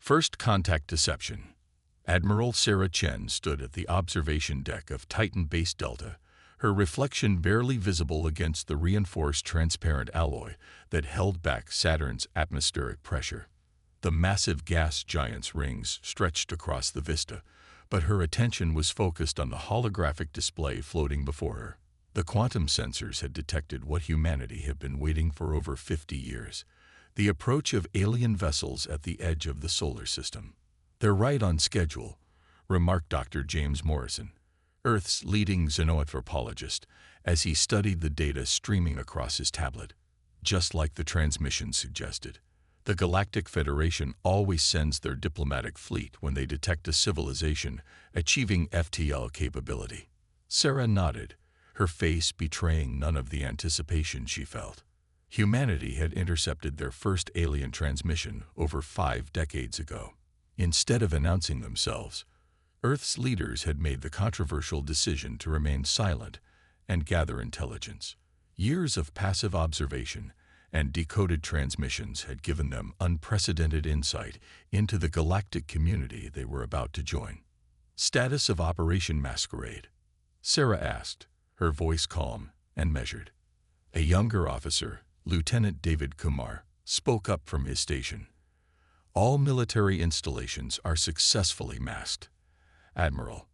First Contact Deception. Admiral Sarah Chen stood at the observation deck of Titan Base Delta, her reflection barely visible against the reinforced transparent alloy that held back Saturn's atmospheric pressure. The massive gas giant's rings stretched across the vista, but her attention was focused on the holographic display floating before her. The quantum sensors had detected what humanity had been waiting for over 50 years, the approach of alien vessels at the edge of the solar system. "They're right on schedule," remarked Dr. James Morrison, Earth's leading xenoanthropologist, as he studied the data streaming across his tablet. "Just like the transmission suggested. The Galactic Federation always sends their diplomatic fleet when they detect a civilization achieving FTL capability." Sarah nodded, her face betraying none of the anticipation she felt. Humanity had intercepted their first alien transmission over 5 decades ago. Instead of announcing themselves, Earth's leaders had made the controversial decision to remain silent and gather intelligence. Years of passive observation and decoded transmissions had given them unprecedented insight into the galactic community they were about to join. "Status of Operation Masquerade?" Sarah asked, her voice calm and measured. A younger officer, Lieutenant David Kumar, spoke up from his station. "All military installations are successfully masked. Admiral,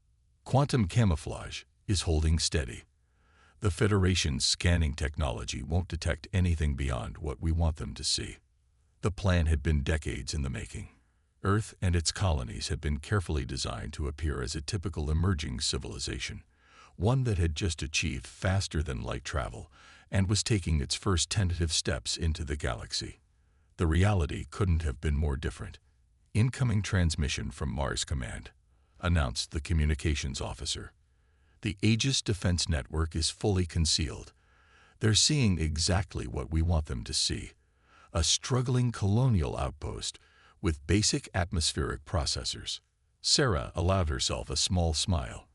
quantum camouflage is holding steady. The Federation's scanning technology won't detect anything beyond what we want them to see." The plan had been decades in the making. Earth and its colonies had been carefully designed to appear as a typical emerging civilization, one that had just achieved faster-than-light travel and was taking its first tentative steps into the galaxy. The reality couldn't have been more different. "Incoming transmission from Mars Command," announced the communications officer. "The Aegis Defense Network is fully concealed. They're seeing exactly what we want them to see: a struggling colonial outpost with basic atmospheric processors." Sarah allowed herself a small smile.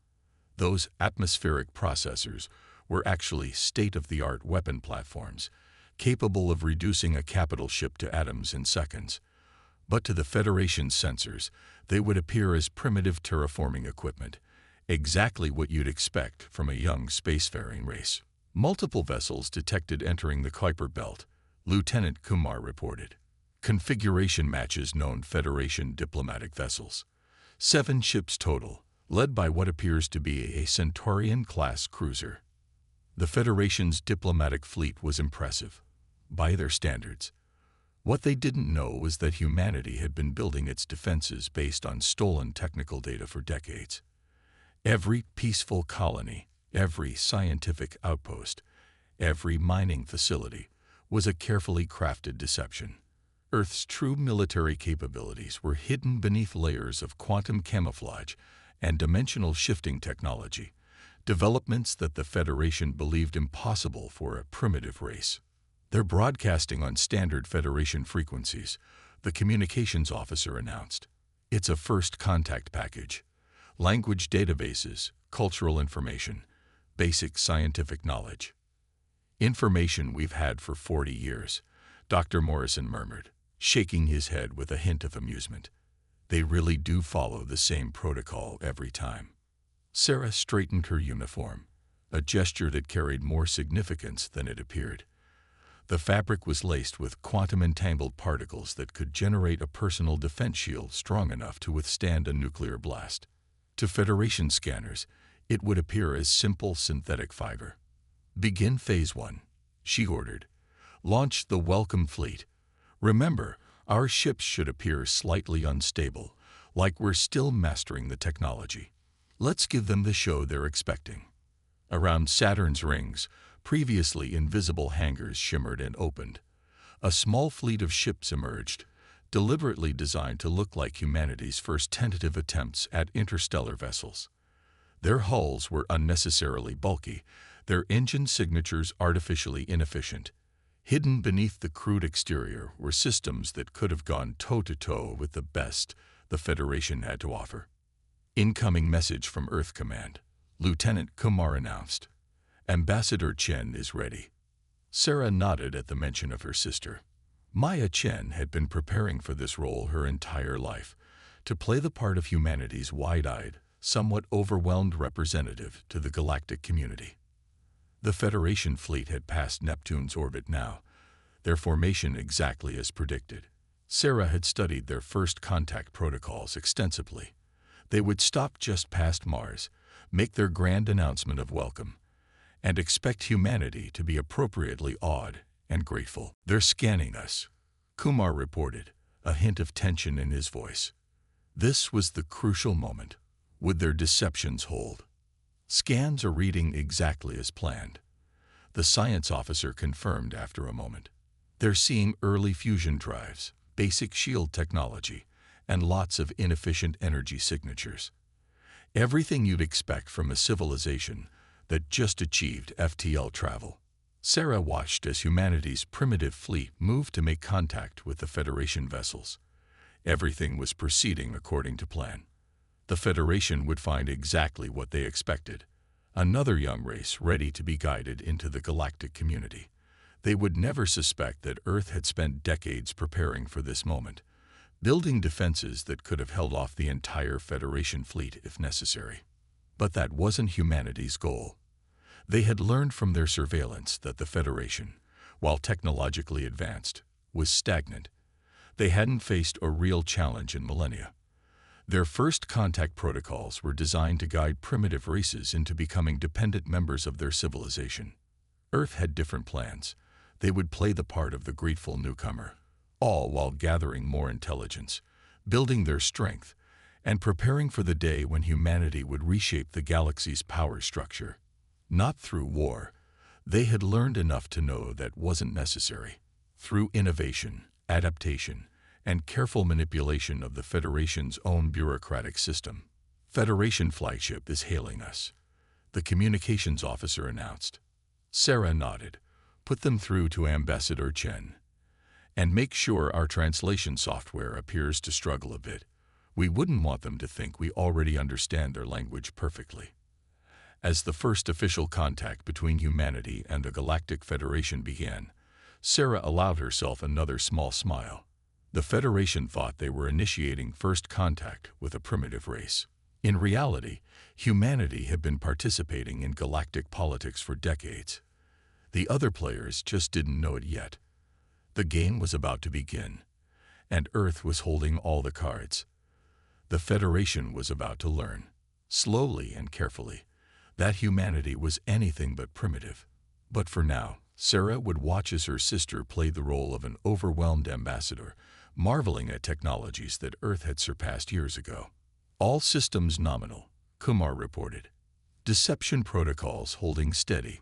Those atmospheric processors were actually state-of-the-art weapon platforms, capable of reducing a capital ship to atoms in seconds. But to the Federation's sensors, they would appear as primitive terraforming equipment, exactly what you'd expect from a young spacefaring race. "Multiple vessels detected entering the Kuiper Belt," Lieutenant Kumar reported. "Configuration matches known Federation diplomatic vessels. 7 ships total, led by what appears to be a Centaurian-class cruiser." The Federation's diplomatic fleet was impressive, by their standards. What they didn't know was that humanity had been building its defenses based on stolen technical data for decades. Every peaceful colony, every scientific outpost, every mining facility was a carefully crafted deception. Earth's true military capabilities were hidden beneath layers of quantum camouflage and dimensional shifting technology, developments that the Federation believed impossible for a primitive race. "They're broadcasting on standard Federation frequencies," the communications officer announced. "It's a first contact package. Language databases, cultural information, basic scientific knowledge." "Information we've had for 40 years, Dr. Morrison murmured, shaking his head with a hint of amusement. "They really do follow the same protocol every time." Sarah straightened her uniform, a gesture that carried more significance than it appeared. The fabric was laced with quantum-entangled particles that could generate a personal defense shield strong enough to withstand a nuclear blast. To Federation scanners, it would appear as simple synthetic fiber. "Begin Phase 1, she ordered. "Launch the welcome fleet. Remember, our ships should appear slightly unstable, like we're still mastering the technology. Let's give them the show they're expecting." Around Saturn's rings, previously invisible hangars shimmered and opened. A small fleet of ships emerged, deliberately designed to look like humanity's first tentative attempts at interstellar vessels. Their hulls were unnecessarily bulky, their engine signatures artificially inefficient. Hidden beneath the crude exterior were systems that could have gone toe-to-toe with the best the Federation had to offer. "Incoming message from Earth Command," Lieutenant Kumar announced. "Ambassador Chen is ready." Sarah nodded at the mention of her sister. Maya Chen had been preparing for this role her entire life, to play the part of humanity's wide-eyed, somewhat overwhelmed representative to the galactic community. The Federation fleet had passed Neptune's orbit now, their formation exactly as predicted. Sarah had studied their first contact protocols extensively. They would stop just past Mars, make their grand announcement of welcome, and expect humanity to be appropriately awed and grateful. "They're scanning us," Kumar reported, a hint of tension in his voice. This was the crucial moment. Would their deceptions hold? "Scans are reading exactly as planned," the science officer confirmed after a moment. "They're seeing early fusion drives, basic shield technology, and lots of inefficient energy signatures. Everything you'd expect from a civilization that just achieved FTL travel." Sarah watched as humanity's primitive fleet moved to make contact with the Federation vessels. Everything was proceeding according to plan. The Federation would find exactly what they expected: another young race ready to be guided into the galactic community. They would never suspect that Earth had spent decades preparing for this moment, building defenses that could have held off the entire Federation fleet if necessary. But that wasn't humanity's goal. They had learned from their surveillance that the Federation, while technologically advanced, was stagnant. They hadn't faced a real challenge in millennia. Their first contact protocols were designed to guide primitive races into becoming dependent members of their civilization. Earth had different plans. They would play the part of the grateful newcomer, all while gathering more intelligence, building their strength, and preparing for the day when humanity would reshape the galaxy's power structure. Not through war. They had learned enough to know that wasn't necessary. Through innovation, adaptation, and careful manipulation of the Federation's own bureaucratic system. "Federation flagship is hailing us," the communications officer announced. Sarah nodded. "Put them through to Ambassador Chen. And make sure our translation software appears to struggle a bit. We wouldn't want them to think we already understand their language perfectly." As the first official contact between humanity and the Galactic Federation began, Sarah allowed herself another small smile. The Federation thought they were initiating first contact with a primitive race. In reality, humanity had been participating in galactic politics for decades. The other players just didn't know it yet. The game was about to begin, and Earth was holding all the cards. The Federation was about to learn, slowly and carefully, that humanity was anything but primitive. But for now, Sarah would watch as her sister played the role of an overwhelmed ambassador, marveling at technologies that Earth had surpassed years ago. "All systems nominal," Kumar reported. "Deception protocols holding steady."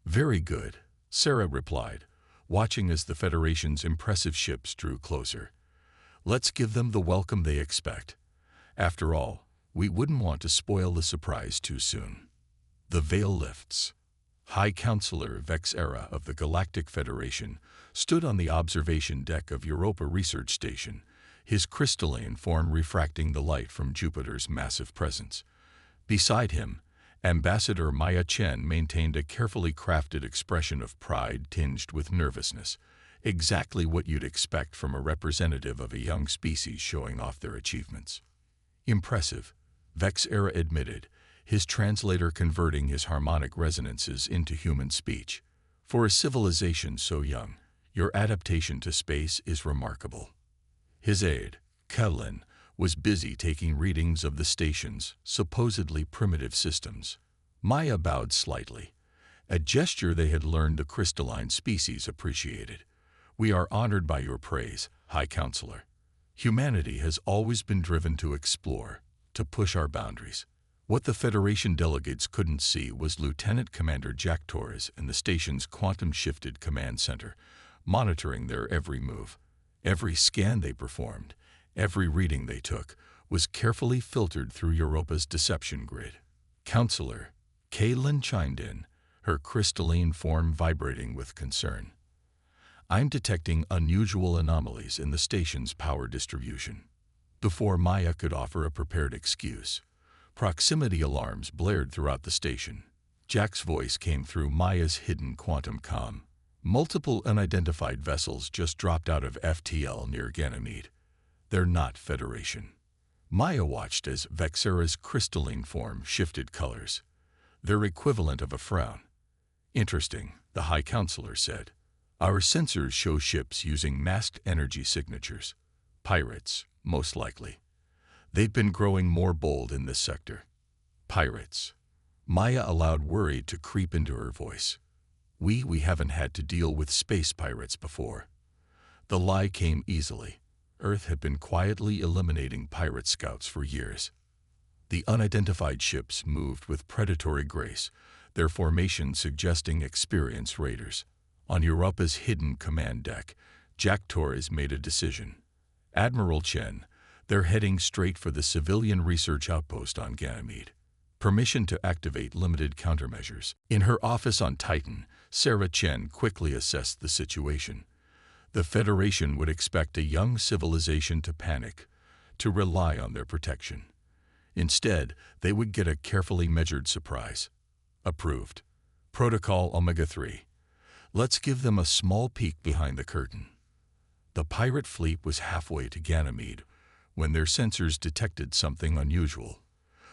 "Very good," Sarah replied, watching as the Federation's impressive ships drew closer. "Let's give them the welcome they expect. After all, we wouldn't want to spoil the surprise too soon." The veil lifts. High Counselor Vex Era of the Galactic Federation stood on the observation deck of Europa Research Station, his crystalline form refracting the light from Jupiter's massive presence. Beside him, Ambassador Maya Chen maintained a carefully crafted expression of pride tinged with nervousness, exactly what you'd expect from a representative of a young species showing off their achievements. "Impressive," Vex Era admitted, his translator converting his harmonic resonances into human speech. "For a civilization so young, your adaptation to space is remarkable." His aide, Kellen, was busy taking readings of the station's supposedly primitive systems. Maya bowed slightly, a gesture they had learned the crystalline species appreciated. "We are honored by your praise, High Counselor. Humanity has always been driven to explore, to push our boundaries." What the Federation delegates couldn't see was Lieutenant Commander Jack Torres in the station's quantum-shifted command center, monitoring their every move. Every scan they performed, every reading they took, was carefully filtered through Europa's deception grid. "Counselor," Kaylin chimed in, her crystalline form vibrating with concern. "I'm detecting unusual anomalies in the station's power distribution." Before Maya could offer a prepared excuse, proximity alarms blared throughout the station. Jack's voice came through Maya's hidden quantum comm. Multiple unidentified vessels just dropped out of FTL near Ganymede. They're not Federation. Maya watched as Vexera's crystalline form shifted colors, their equivalent of a frown. Interesting, the High Counselor said. Our sensors show ships using masked energy signatures. Pirates, most likely. They've been growing more bold in this sector. Pirates. Maya allowed worry to creep into her voice. We haven't had to deal with space pirates before. The lie came easily. Earth had been quietly eliminating pirate scouts for years. The unidentified ships moved with predatory grace, their formation suggesting experienced raiders. On Europa's hidden command deck, Jack Torres made a decision. Admiral Chen, they're heading straight for the civilian research outpost on Ganymede. Permission to activate limited countermeasures. In her office on Titan, Sarah Chen quickly assessed the situation. The Federation would expect a young civilization to panic, to rely on their protection. Instead, they would get a carefully measured surprise. Approved. Protocol Omega-3. Let's give them a small peek behind the curtain. The pirate fleet was halfway to Ganymede when their sensors detected something unusual.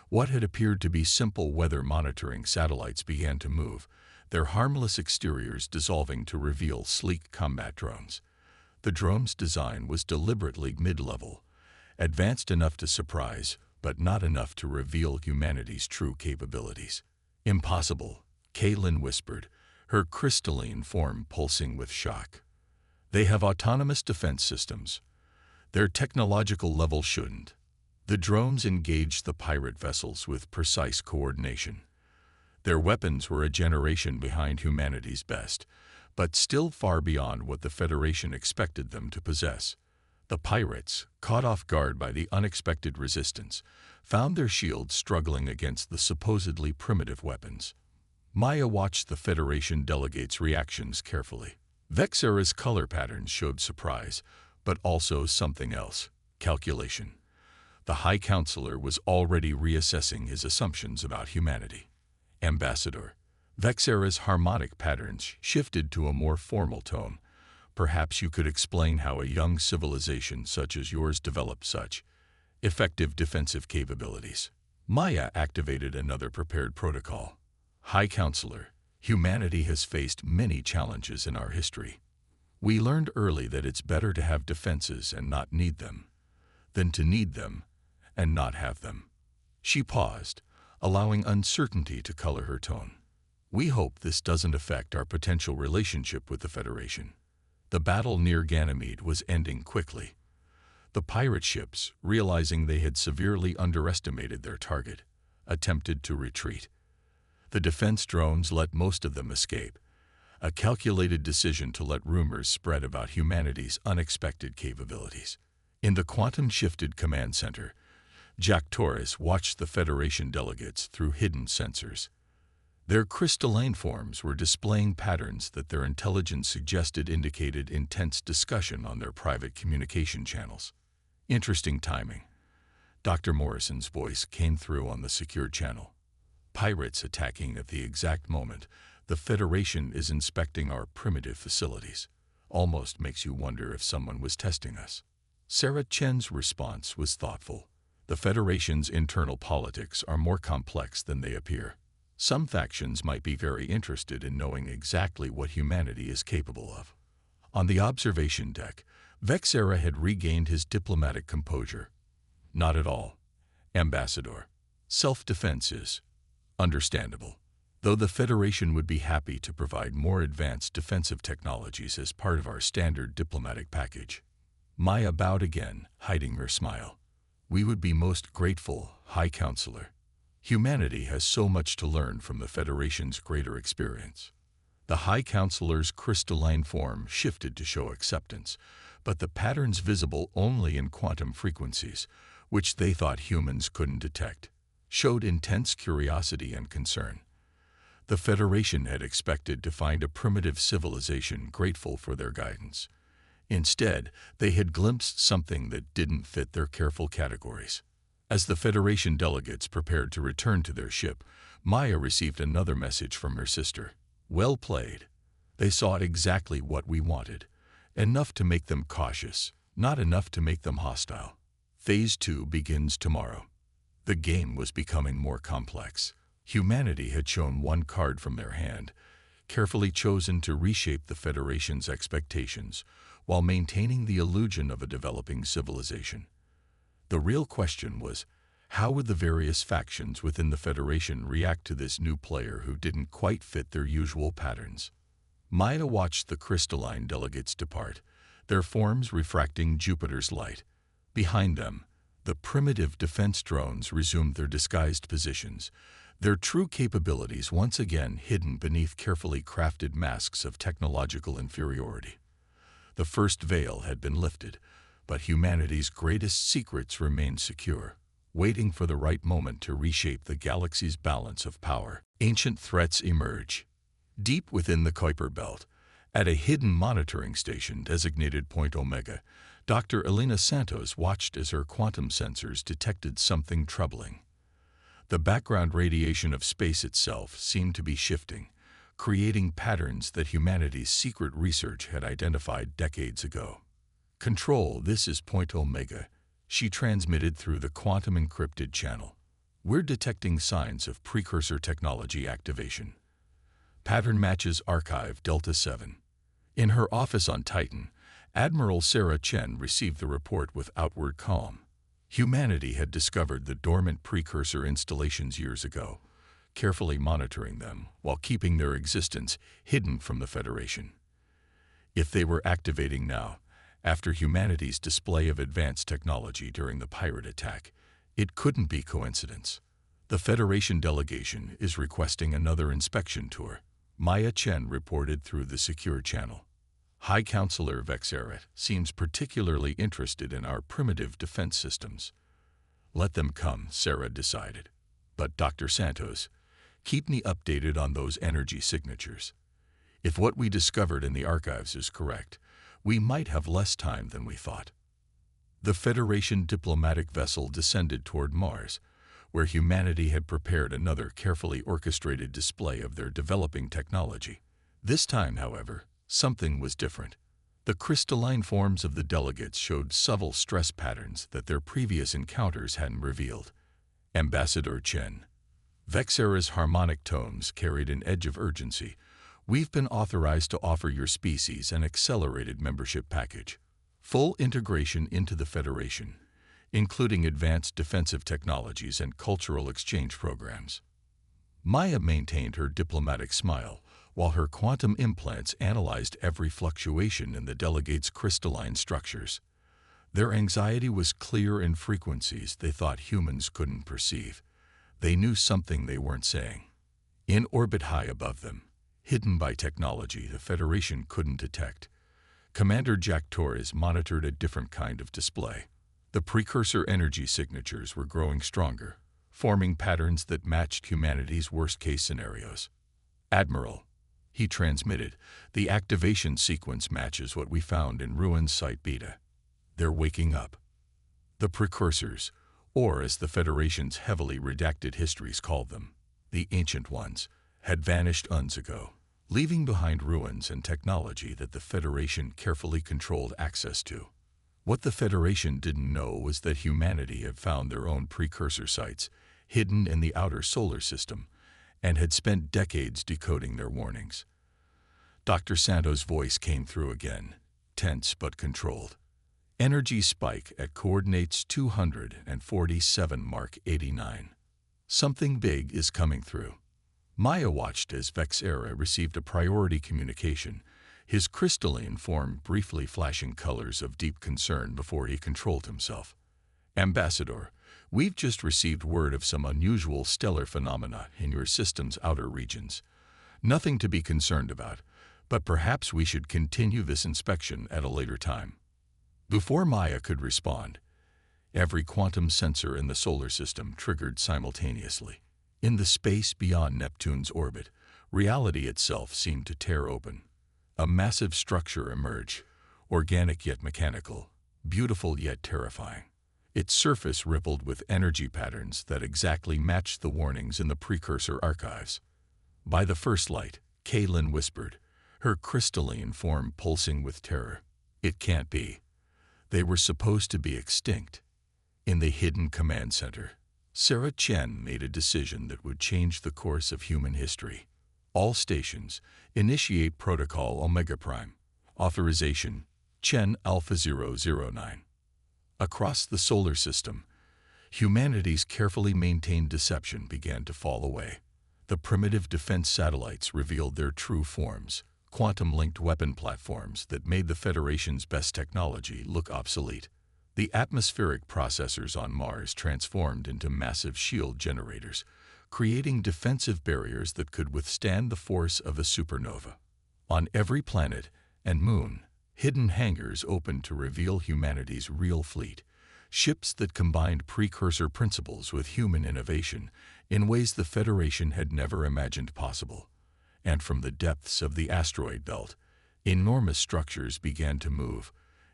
What had appeared to be simple weather monitoring satellites began to move, their harmless exteriors dissolving to reveal sleek combat drones. The drone's design was deliberately mid-level, advanced enough to surprise, but not enough to reveal humanity's true capabilities. Impossible, Caitlin whispered, her crystalline form pulsing with shock. They have autonomous defense systems. Their technological level shouldn't. The drones engaged the pirate vessels with precise coordination. Their weapons were a generation behind humanity's best, but still far beyond what the Federation expected them to possess. The pirates, caught off guard by the unexpected resistance, found their shields struggling against the supposedly primitive weapons. Maya watched the Federation delegates' reactions carefully. Vexera's color patterns showed surprise, but also something else: calculation. The High Counselor was already reassessing his assumptions about humanity. Ambassador. Vexera's harmonic patterns shifted to a more formal tone. Perhaps you could explain how a young civilization such as yours developed such effective defensive capabilities. Maya activated another prepared protocol. High Counselor, humanity has faced many challenges in our history. We learned early that it's better to have defenses and not need them, than to need them and not have them. She paused, allowing uncertainty to color her tone. We hope this doesn't affect our potential relationship with the Federation. The battle near Ganymede was ending quickly. The pirate ships, realizing they had severely underestimated their target, attempted to retreat. The defense drones let most of them escape, a calculated decision to let rumors spread about humanity's unexpected capabilities. In the quantum-shifted command center, Jack Torres watched the Federation delegates through hidden sensors. Their crystalline forms were displaying patterns that their intelligence suggested indicated intense discussion on their private communication channels. Interesting timing. Dr. Morrison's voice came through on the secured channel. Pirates attacking at the exact moment the Federation is inspecting our primitive facilities. Almost makes you wonder if someone was testing us. Sarah Chen's response was thoughtful. The Federation's internal politics are more complex than they appear. Some factions might be very interested in knowing exactly what humanity is capable of. On the observation deck, Vexera had regained his diplomatic composure. Not at all, Ambassador. Self-defense is understandable, though the Federation would be happy to provide more advanced defensive technologies as part of our standard diplomatic package. Maya bowed again, hiding her smile. We would be most grateful, High Counselor. Humanity has so much to learn from the Federation's greater experience. The High Counselor's crystalline form shifted to show acceptance, but the patterns visible only in quantum frequencies, which they thought humans couldn't detect, showed intense curiosity and concern. The Federation had expected to find a primitive civilization grateful for their guidance. Instead, they had glimpsed something that didn't fit their careful categories. As the Federation delegates prepared to return to their ship, Maya received another message from her sister. Well played. They saw exactly what we wanted. Enough to make them cautious, not enough to make them hostile. Phase 2 begins tomorrow. The game was becoming more complex. Humanity had shown one card from their hand, carefully chosen to reshape the Federation's expectations while maintaining the illusion of a developing civilization. The real question was, how would the various factions within the Federation react to this new player who didn't quite fit their usual patterns? Maya watched the crystalline delegates depart, their forms refracting Jupiter's light. Behind them, the primitive defense drones resumed their disguised positions, their true capabilities once again hidden beneath carefully crafted masks of technological inferiority. The first veil had been lifted, but humanity's greatest secrets remained secure, waiting for the right moment to reshape the galaxy's balance of power. Ancient threats emerge. Deep within the Kuiper Belt, at a hidden monitoring station designated Point Omega, Dr. Elena Santos watched as her quantum sensors detected something troubling. The background radiation of space itself seemed to be shifting, creating patterns that humanity's secret research had identified decades ago. "Control, this is Point Omega," she transmitted through the quantum-encrypted channel. "We're detecting signs of precursor technology activation. Pattern matches Archive Delta 7. In her office on Titan, Admiral Sarah Chen received the report with outward calm. Humanity had discovered the dormant precursor installations years ago, carefully monitoring them while keeping their existence hidden from the Federation. If they were activating now, after humanity's display of advanced technology during the pirate attack, it couldn't be coincidence. The Federation delegation is requesting another inspection tour, Maya Chen reported through the secure channel. High Counselor Vexaret seems particularly interested in our primitive defense systems. Let them come, Sarah decided. But Dr. Santos, keep me updated on those energy signatures. If what we discovered in the archives is correct, we might have less time than we thought. The Federation diplomatic vessel descended toward Mars, where humanity had prepared another carefully orchestrated display of their developing technology. This time, however, something was different. The crystalline forms of the delegates showed subtle stress patterns that their previous encounters hadn't revealed. Ambassador Chen. Vexera's harmonic tones carried an edge of urgency. We've been authorized to offer your species an accelerated membership package. Full integration into the Federation, including advanced defensive technologies and cultural exchange programs. Maya maintained her diplomatic smile, while her quantum implants analyzed every fluctuation in the delegates' crystalline structures. Their anxiety was clear in frequencies they thought humans couldn't perceive. They knew something they weren't saying. In orbit high above them, hidden by technology the Federation couldn't detect, Commander Jack Torres monitored a different kind of display. The precursor energy signatures were growing stronger, forming patterns that matched humanity's worst-case scenarios. "Admiral," he transmitted, "the activation sequence matches what we found in Ruins Site Beta. They're waking up." The precursors, or as the Federation's heavily redacted histories called them, the Ancient Ones, had vanished eons ago, leaving behind ruins and technology that the Federation carefully controlled access to. What the Federation didn't know was that humanity had found their own precursor sites, hidden in the outer solar system, and had spent decades decoding their warnings. Dr. Santos' voice came through again, tense but controlled. "Energy spike at coordinates 247 Mark 89. Something big is coming through." Maya watched as Vexera received a priority communication, his crystalline form briefly flashing colors of deep concern before he controlled himself. "Ambassador, we've just received word of some unusual stellar phenomena in your system's outer regions. Nothing to be concerned about, but perhaps we should continue this inspection at a later time." Before Maya could respond, every quantum sensor in the solar system triggered simultaneously. In the space beyond Neptune's orbit, reality itself seemed to tear open. A massive structure emerged, organic yet mechanical, beautiful yet terrifying. Its surface rippled with energy patterns that exactly matched the warnings in the precursor archives. "By the first light," Kaylin whispered, her crystalline form pulsing with terror. It can't be. They were supposed to be extinct. In the hidden command center, Sarah Chen made a decision that would change the course of human history. All stations, initiate Protocol Omega Prime. Authorization, Chen Alpha 009. Across the solar system, humanity's carefully maintained deception began to fall away. The primitive defense satellites revealed their true forms, quantum-linked weapon platforms that made the Federation's best technology look obsolete. The atmospheric processors on Mars transformed into massive shield generators, creating defensive barriers that could withstand the force of a supernova. On every planet and moon, hidden hangars opened to reveal humanity's real fleet, ships that combined precursor principles with human innovation in ways the Federation had never imagined possible. And from the depths of the asteroid belt, enormous structures began to move,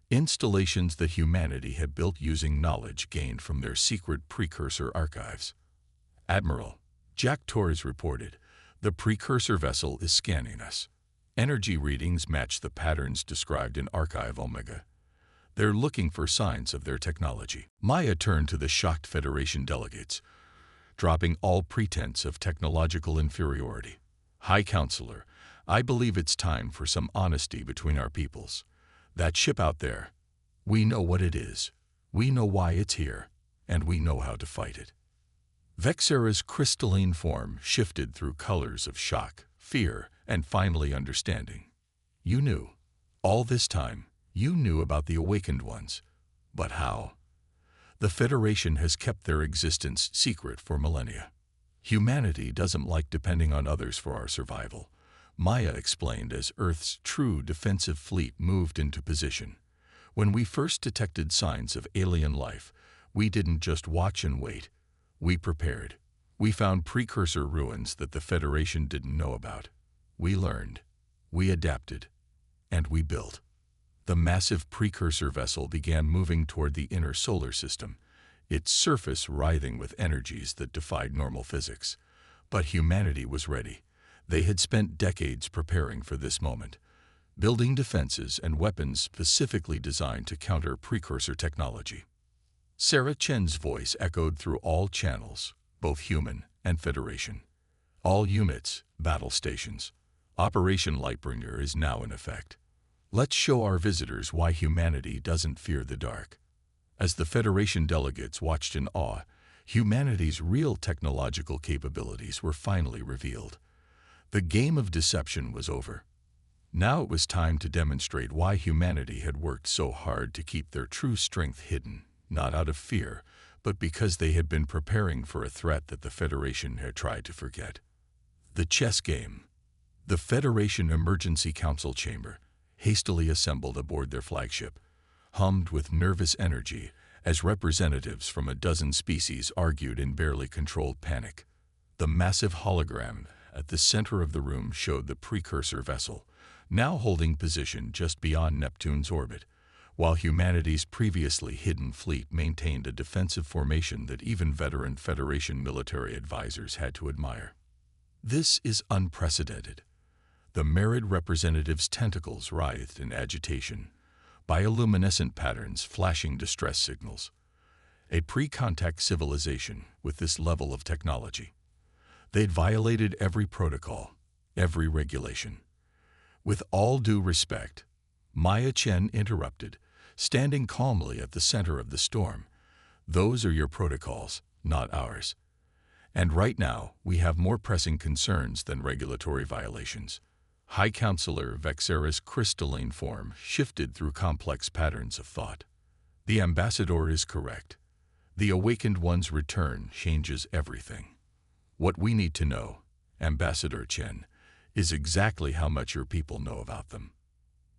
installations that humanity had built using knowledge gained from their secret precursor archives. Admiral Jack Torres reported, "The precursor vessel is scanning us. Energy readings match the patterns described in Archive Omega. They're looking for signs of their technology." Maya turned to the shocked Federation delegates, dropping all pretense of technological inferiority. "High Counselor, I believe it's time for some honesty between our peoples. That ship out there, we know what it is, we know why it's here, and we know how to fight it." Vexera's crystalline form shifted through colors of shock, fear, and finally understanding. "You knew. All this time, you knew about the awakened ones. But how? The Federation has kept their existence secret for millennia. Humanity doesn't like depending on others for our survival," Maya explained as Earth's true defensive fleet moved into position. "When we first detected signs of alien life, we didn't just watch and wait. We prepared. We found precursor ruins that the Federation didn't know about. We learned. We adapted. And we built." The massive precursor vessel began moving toward the inner solar system, its surface writhing with energies that defied normal physics. But humanity was ready. They had spent decades preparing for this moment, building defenses and weapons specifically designed to counter precursor technology. Sarah Chen's voice echoed through all channels, both human and Federation. "All units, battle stations. Operation Lightbringer is now in effect. Let's show our visitors why humanity doesn't fear the dark." As the Federation delegates watched in awe, humanity's real technological capabilities were finally revealed. The game of deception was over. Now it was time to demonstrate why humanity had worked so hard to keep their true strength hidden, not out of fear, but because they had been preparing for a threat that the Federation had tried to forget. The chess game. The Federation Emergency Council chamber, hastily assembled aboard their flagship, hummed with nervous energy as representatives from a dozen species argued in barely controlled panic. The massive hologram at the center of the room showed the precursor vessel, now holding position just beyond Neptune's orbit, while humanity's previously hidden fleet maintained a defensive formation that even veteran Federation military advisors had to admire. This is unprecedented. The Merid representative's tentacles writhed in agitation, bioluminescent patterns flashing distress signals. A pre-contact civilization with this level of technology. They'd violated every protocol, every regulation. With all due respect, Maya Chen interrupted, standing calmly at the center of the storm. "Those are your protocols, not ours. And right now, we have more pressing concerns than regulatory violations." High Counselor Vexera's crystalline form shifted through complex patterns of thought. "The ambassador is correct. The awakened one's return changes everything. What we need to know, Ambassador Chen, is exactly how much your people know about them."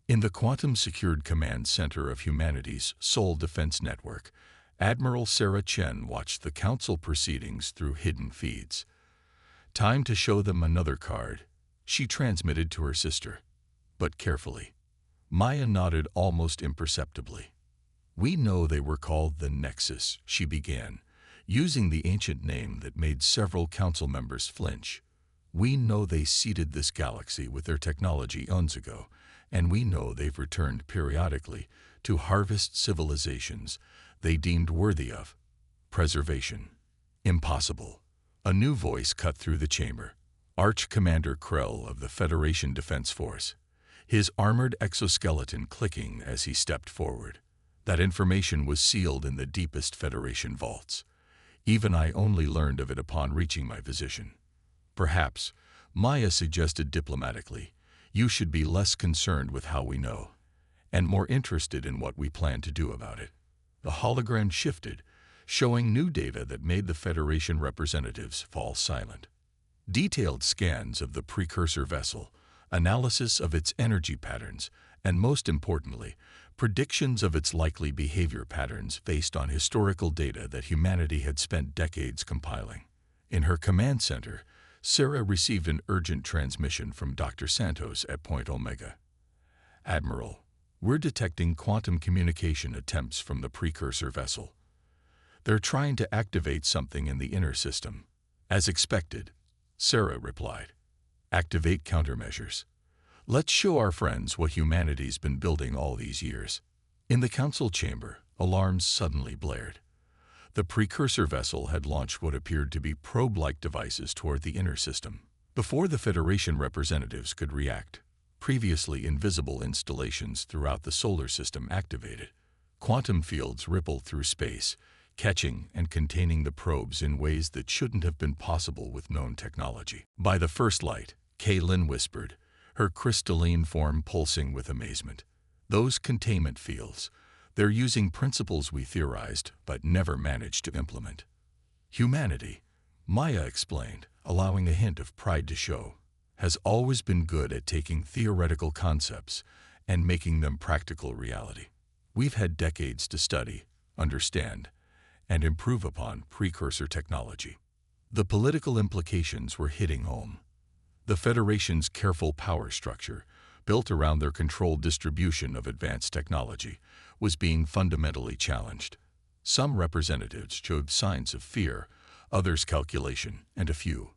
In the quantum-secured command center of humanity's sole defense network, Admiral Sarah Chen watched the Council proceedings through hidden feeds. "Time to show them another card," she transmitted to her sister, but carefully. Maya nodded almost imperceptibly. "We know they were called the Nexus," she began, using the ancient name that made several council members flinch. We know they seeded this galaxy with their technology eons ago, and we know they've returned periodically to harvest civilizations they deemed worthy of preservation. Impossible. A new voice cut through the chamber. Arch Commander Krell of the Federation Defense Force, his armored exoskeleton clicking as he stepped forward. That information was sealed in the deepest Federation vaults. Even I only learned of it upon reaching my position. Perhaps, Maya suggested diplomatically, you should be less concerned with how we know, and more interested in what we plan to do about it. The hologram shifted, showing new data that made the Federation representatives fall silent. Detailed scans of the precursor vessel, analysis of its energy patterns, and most importantly, predictions of its likely behavior patterns based on historical data that humanity had spent decades compiling. In her command center, Sarah received an urgent transmission from Dr. Santos at Point Omega. Admiral, we're detecting quantum communication attempts from the precursor vessel. They're trying to activate something in the inner system. As expected, Sarah replied. Activate countermeasures. Let's show our friends what humanity's been building all these years. In the council chamber, alarms suddenly blared. The precursor vessel had launched what appeared to be probe-like devices toward the inner system. Before the Federation representatives could react, previously invisible installations throughout the solar system activated. Quantum fields rippled through space, catching and containing the probes in ways that shouldn't have been possible with known technology. By the first light, Kaylin whispered, her crystalline form pulsing with amazement. Those containment fields, they're using principles we theorized but never managed to implement. Humanity, Maya explained, allowing a hint of pride to show, has always been good at taking theoretical concepts and making them practical reality. We've had decades to study, understand, and improve upon precursor technology. The political implications were hitting home. The Federation's careful power structure, built around their controlled distribution of advanced technology, was being fundamentally challenged. Some representatives showed signs of fear, others calculation, and a few,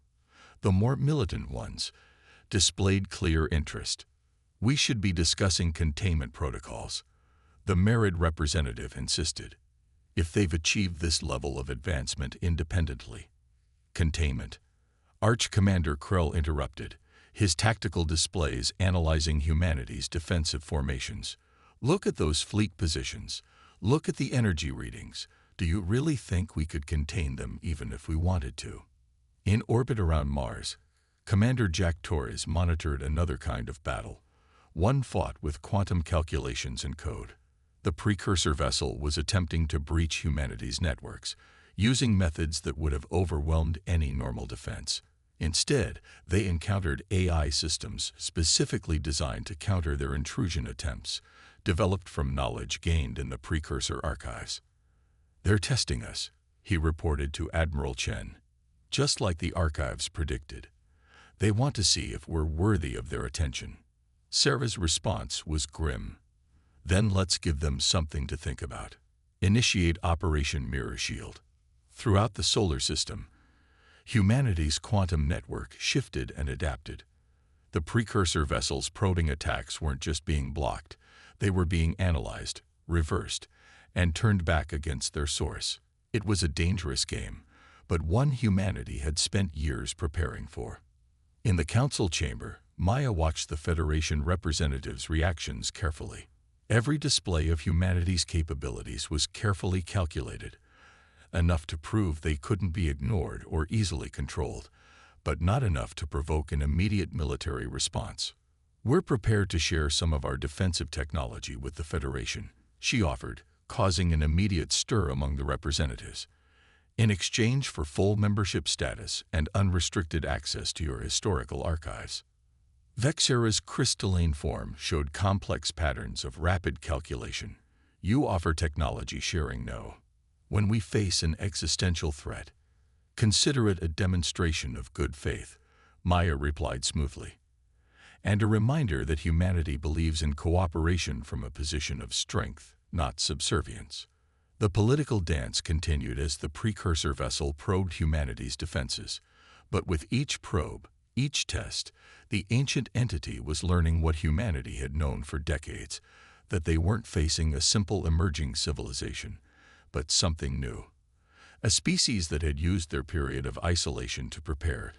the more militant ones, displayed clear interest. We should be discussing containment protocols, the Merid representative insisted, if they've achieved this level of advancement independently. Containment. Arch Commander Krell interrupted, his tactical displays analyzing humanity's defensive formations. Look at those fleet positions. Look at the energy readings. Do you really think we could contain them even if we wanted to? In orbit around Mars, Commander Jack Torres monitored another kind of battle, one fought with quantum calculations and code. The precursor vessel was attempting to breach humanity's networks, using methods that would have overwhelmed any normal defense. Instead, they encountered AI systems specifically designed to counter their intrusion attempts, developed from knowledge gained in the precursor archives. They're testing us, he reported to Admiral Chen. Just like the archives predicted. They want to see if we're worthy of their attention. Sarah's response was grim. Then let's give them something to think about. Initiate Operation Mirror Shield. Throughout the solar system, humanity's quantum network shifted and adapted. The precursor vessel's probing attacks weren't just being blocked, they were being analyzed, reversed, and turned back against their source. It was a dangerous game, but one humanity had spent years preparing for. In the council chamber, Maya watched the Federation representatives' reactions carefully. Every display of humanity's capabilities was carefully calculated, enough to prove they couldn't be ignored or easily controlled, but not enough to provoke an immediate military response. We're prepared to share some of our defensive technology with the Federation, she offered, causing an immediate stir among the representatives. In exchange for full membership status and unrestricted access to your historical archives. Vexera's crystalline form showed complex patterns of rapid calculation. You offer technology sharing no. When we face an existential threat, consider it a demonstration of good faith, Maya replied smoothly. And a reminder that humanity believes in cooperation from a position of strength, not subservience. The political dance continued as the precursor vessel probed humanity's defenses, but with each probe, Each test, the ancient entity was learning what humanity had known for decades, that they weren't facing a simple emerging civilization, but something new. A species that had used their period of isolation to prepare,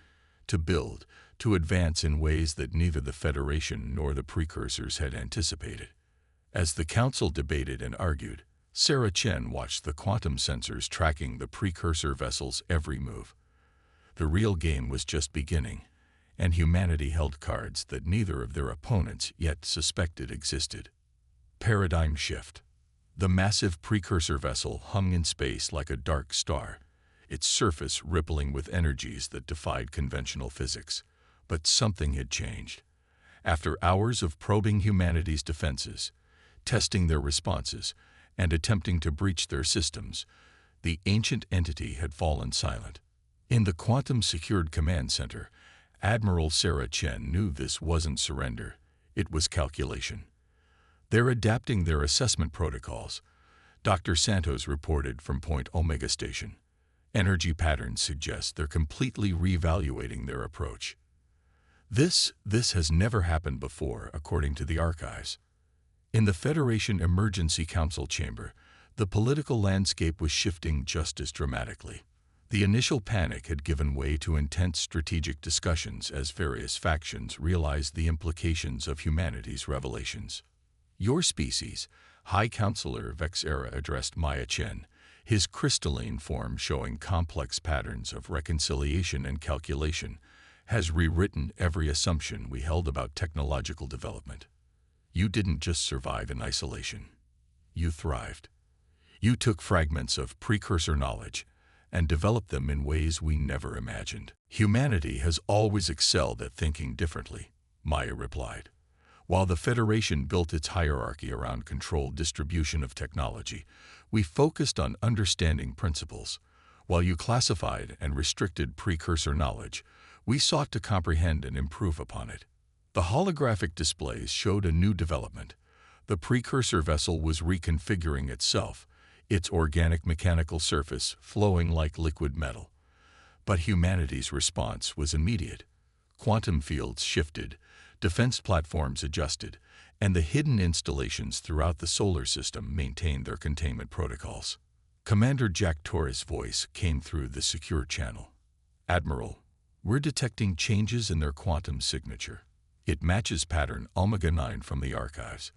to build, to advance in ways that neither the Federation nor the precursors had anticipated. As the Council debated and argued, Sarah Chen watched the quantum sensors tracking the precursor vessel's every move. The real game was just beginning, and humanity held cards that neither of their opponents yet suspected existed. Paradigm shift. The massive precursor vessel hung in space like a dark star, its surface rippling with energies that defied conventional physics. But something had changed. After hours of probing humanity's defenses, testing their responses, and attempting to breach their systems, the ancient entity had fallen silent. In the quantum-secured command center, Admiral Sarah Chen knew this wasn't surrender, it was calculation. They're adapting their assessment protocols, Dr. Santos reported from Point Omega Station. Energy patterns suggest they're completely reevaluating their approach. This has never happened before, according to the archives. In the Federation Emergency Council chamber, the political landscape was shifting just as dramatically. The initial panic had given way to intense strategic discussions as various factions realized the implications of humanity's revelations. Your species, High Counselor Vexera addressed Maya Chen, his crystalline form showing complex patterns of reconciliation and calculation, has rewritten every assumption we held about technological development. You didn't just survive in isolation. You thrived. You took fragments of precursor knowledge and developed them in ways we never imagined. Humanity has always excelled at thinking differently, Maya replied. While the Federation built its hierarchy around controlled distribution of technology, we focused on understanding principles. While you classified and restricted precursor knowledge, we sought to comprehend and improve upon it. The holographic displays showed a new development. The precursor vessel was reconfiguring itself, its organic mechanical surface flowing like liquid metal. But humanity's response was immediate. Quantum fields shifted, defense platforms adjusted, and the hidden installations throughout the solar system maintained their containment protocols. Commander Jack Torres' voice came through the secure channel. Admiral, we're detecting changes in their quantum signature. It matches pattern Omega-9 from the archives.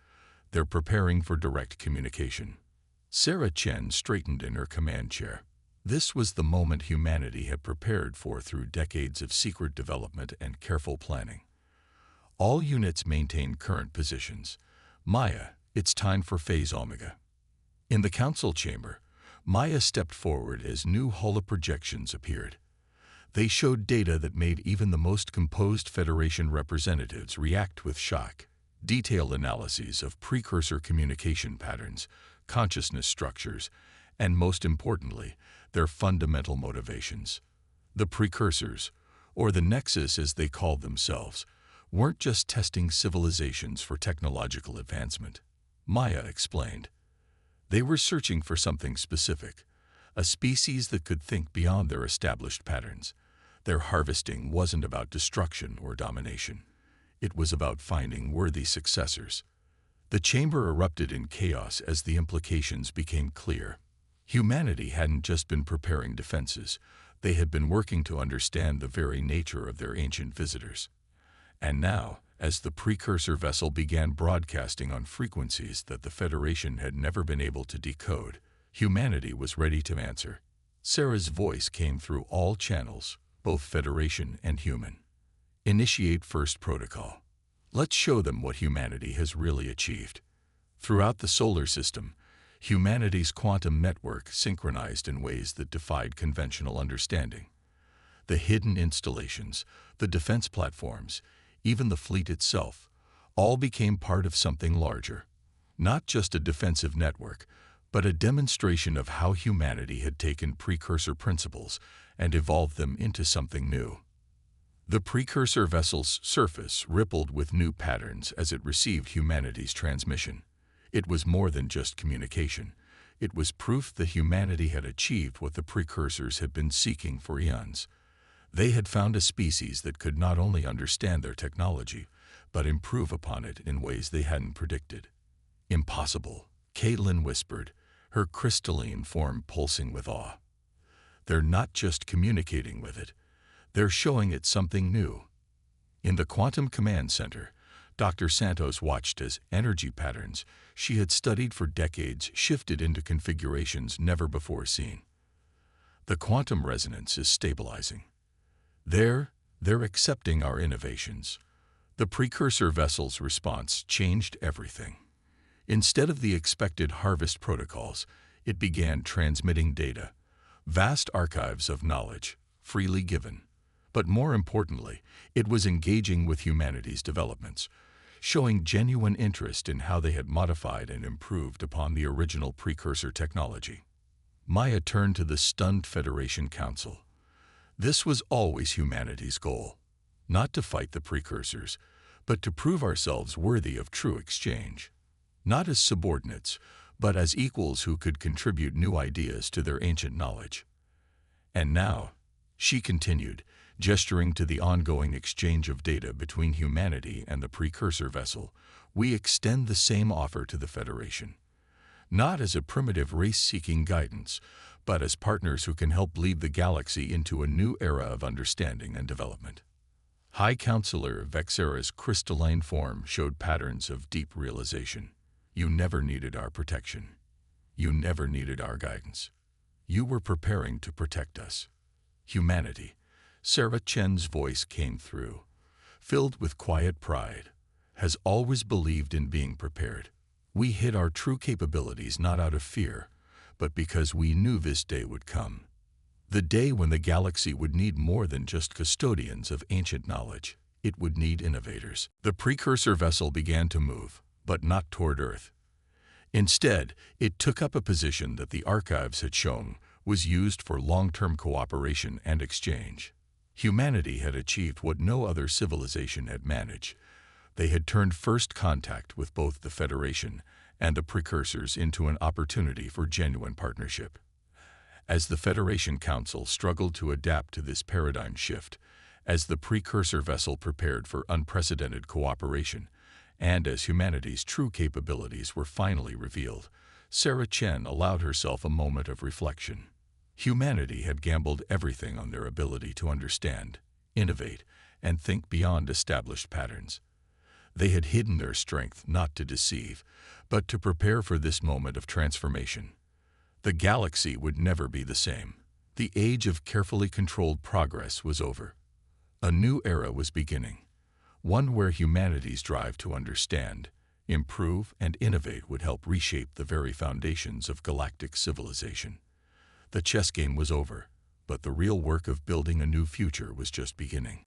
They're preparing for direct communication. Sarah Chen straightened in her command chair. This was the moment humanity had prepared for through decades of secret development and careful planning. All units maintain current positions. Maya, it's time for Phase Omega. In the council chamber, Maya stepped forward as new holoprojections appeared. They showed data that made even the most composed Federation representatives react with shock. Detailed analyses of precursor communication patterns, consciousness structures, and most importantly, their fundamental motivations. The precursors, or the Nexus as they called themselves, weren't just testing civilizations for technological advancement. Maya explained. They were searching for something specific, a species that could think beyond their established patterns. Their harvesting wasn't about destruction or domination. It was about finding worthy successors. The chamber erupted in chaos as the implications became clear. Humanity hadn't just been preparing defenses, they had been working to understand the very nature of their ancient visitors. And now, as the precursor vessel began broadcasting on frequencies that the Federation had never been able to decode, humanity was ready to answer. Sarah's voice came through all channels, both Federation and human. Initiate first protocol. Let's show them what humanity has really achieved. Throughout the solar system, humanity's quantum network synchronized in ways that defied conventional understanding. The hidden installations, the defense platforms, even the fleet itself, all became part of something larger. Not just a defensive network, but a demonstration of how humanity had taken precursor principles and evolved them into something new. The precursor vessel's surface rippled with new patterns as it received humanity's transmission. It was more than just communication. It was proof that humanity had achieved what the precursors had been seeking for eons. They had found a species that could not only understand their technology, but improve upon it in ways they hadn't predicted. Impossible, Caitlin whispered, her crystalline form pulsing with awe. They're not just communicating with it, they're showing it something new. In the Quantum Command Center, Dr. Santos watched as energy patterns she had studied for decades shifted into configurations never before seen. The quantum resonance is stabilizing. They're accepting our innovations. The precursor vessel's response changed everything. Instead of the expected harvest protocols, it began transmitting data, vast archives of knowledge, freely given. But more importantly, it was engaging with humanity's developments, showing genuine interest in how they had modified and improved upon the original precursor technology. Maya turned to the stunned Federation Council. This was always humanity's goal, not to fight the precursors, but to prove ourselves worthy of true exchange. Not as subordinates, but as equals who could contribute new ideas to their ancient knowledge. And now, she continued, gesturing to the ongoing exchange of data between humanity and the precursor vessel, we extend the same offer to the Federation. Not as a primitive race-seeking guidance, but as partners who can help lead the galaxy into a new era of understanding and development. High Counselor Vexera's crystalline form showed patterns of deep realization. You never needed our protection. You never needed our guidance. You were preparing to protect us. Humanity. Sarah Chen's voice came through, filled with quiet pride, has always believed in being prepared. We hid our true capabilities not out of fear, but because we knew this day would come. The day when the galaxy would need more than just custodians of ancient knowledge. It would need innovators. The precursor vessel began to move, but not toward Earth. Instead, it took up a position that the archives had shown was used for long-term cooperation and exchange. Humanity had achieved what no other civilization had managed. They had turned first contact with both the Federation and the precursors into an opportunity for genuine partnership. As the Federation Council struggled to adapt to this paradigm shift, as the precursor vessel prepared for unprecedented cooperation, and as humanity's true capabilities were finally revealed, Sarah Chen allowed herself a moment of reflection. Humanity had gambled everything on their ability to understand, innovate, and think beyond established patterns. They had hidden their strength not to deceive, but to prepare for this moment of transformation. The galaxy would never be the same. The age of carefully controlled progress was over. A new era was beginning, one where humanity's drive to understand, improve, and innovate would help reshape the very foundations of galactic civilization. The chess game was over, but the real work of building a new future was just beginning.